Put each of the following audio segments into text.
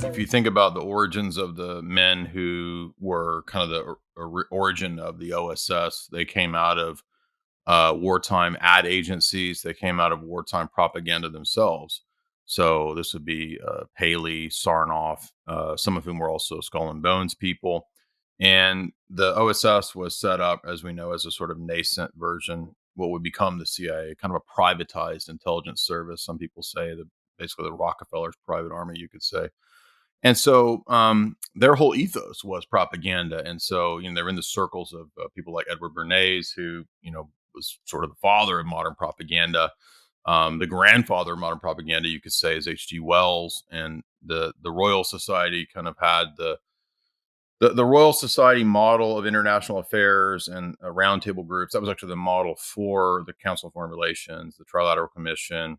If you think about the origins of the men who were kind of the origin of the OSS, they came out of wartime ad agencies. They came out of wartime propaganda themselves. So this would be Paley, Sarnoff, some of whom were also Skull and Bones people. And the OSS was set up, as we know, as a sort of nascent version, what would become the CIA, kind of a privatized intelligence service. Some people say that basically the Rockefellers' private army, you could say. And so their whole ethos was propaganda. And so, they're in the circles of people like Edward Bernays, who, was sort of the father of modern propaganda. The grandfather of modern propaganda, you could say, is H.G. Wells. And the Royal Society kind of had the Royal Society model of international affairs and roundtable groups. That was actually the model for the Council of Foreign Relations, the Trilateral Commission,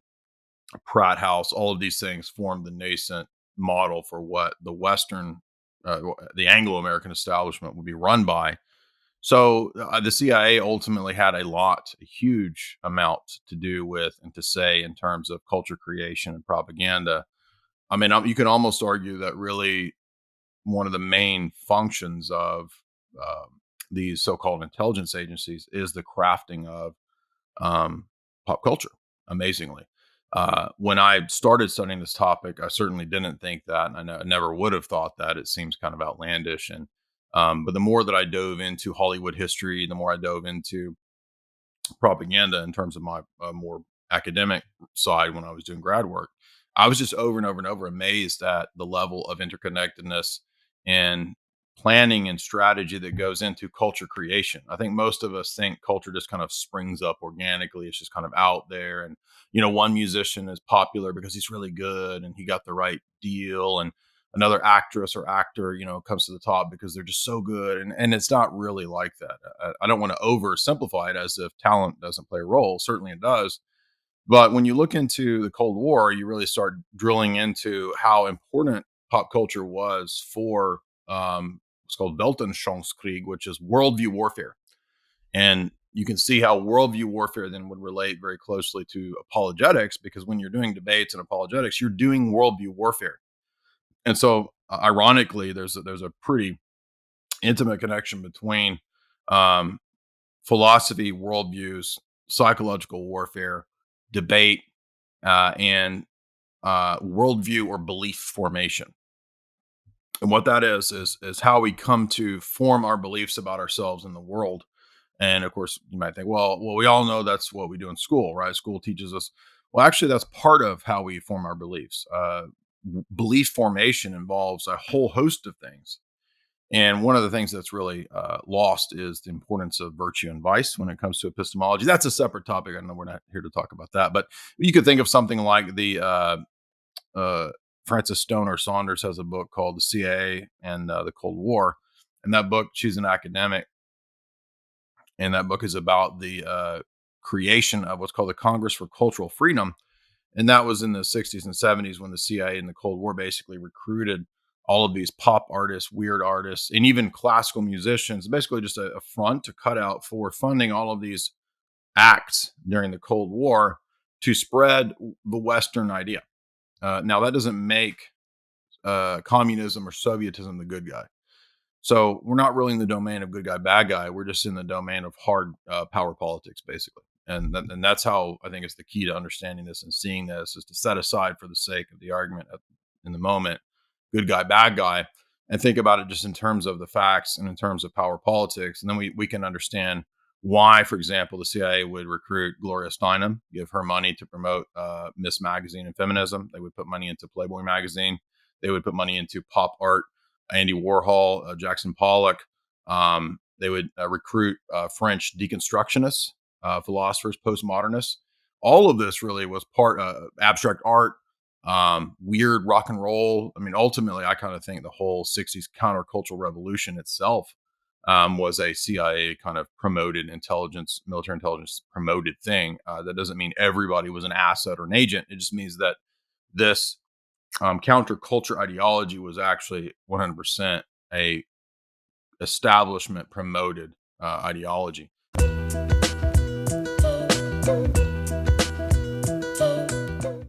Pratt House. All of these things formed the nascent model for what the Western, the Anglo-American establishment would be run by. So the CIA ultimately had a huge amount to do with and to say in terms of culture creation and propaganda. I mean, you can almost argue that really one of the main functions of these so-called intelligence agencies is the crafting of pop culture, amazingly. When I started studying this topic, I certainly didn't think that, and I never would have thought that. It seems kind of outlandish. And but the more that I dove into Hollywood history, the more I dove into propaganda in terms of my more academic side when I was doing grad work, I was just over and over and over amazed at the level of interconnectedness and planning and strategy that goes into culture creation. I think most of us think culture just kind of springs up organically. It's just kind of out there. And, one musician is popular because he's really good and he got the right deal. And another actress or actor, comes to the top because they're just so good. And it's not really like that. I don't want to oversimplify it as if talent doesn't play a role. Certainly it does. But when you look into the Cold War, you really start drilling into how important pop culture was for what's called Weltanschauungskrieg, which is worldview warfare. And you can see how worldview warfare then would relate very closely to apologetics, because when you're doing debates and apologetics, you're doing worldview warfare. And so, ironically, there's a pretty intimate connection between um, philosophy, worldviews, psychological warfare, debate, and worldview or belief formation. And what that is how we come to form our beliefs about ourselves in the world. And of course, you might think, well, we all know that's what we do in school, right? School teaches us. Well, actually, that's part of how we form our beliefs. Belief formation involves a whole host of things. And one of the things that's really lost is the importance of virtue and vice when it comes to epistemology. That's a separate topic. I know we're not here to talk about that, but you could think of something like the Frances Stoner Saunders has a book called The CIA and the Cold War. And that book, she's an academic, and that book is about the creation of what's called the Congress for Cultural Freedom. And that was in the 60s and 70s when the CIA in the Cold War basically recruited all of these pop artists, weird artists, and even classical musicians, basically just a front to cut out for funding all of these acts during the Cold War to spread the Western idea. Now, that doesn't make communism or Sovietism the good guy. So we're not really in the domain of good guy, bad guy. We're just in the domain of hard power politics, basically. And that's how I think it's the key to understanding this and seeing this is to set aside for the sake of the argument in the moment, good guy, bad guy, and think about it just in terms of the facts and in terms of power politics. And then we can understand why, for example, the CIA would recruit Gloria Steinem, give her money to promote Miss Magazine and feminism. They would put money into Playboy magazine. They would put money into pop art, Andy Warhol, Jackson Pollock. They would recruit French deconstructionists, philosophers, postmodernists. All of this really was part abstract art, weird rock and roll. I mean, ultimately, I kind of think the whole 60s countercultural revolution itself was a CIA kind of promoted intelligence, military intelligence promoted thing. That doesn't mean everybody was an asset or an agent. It just means that this counterculture ideology was actually 100% a establishment promoted ideology.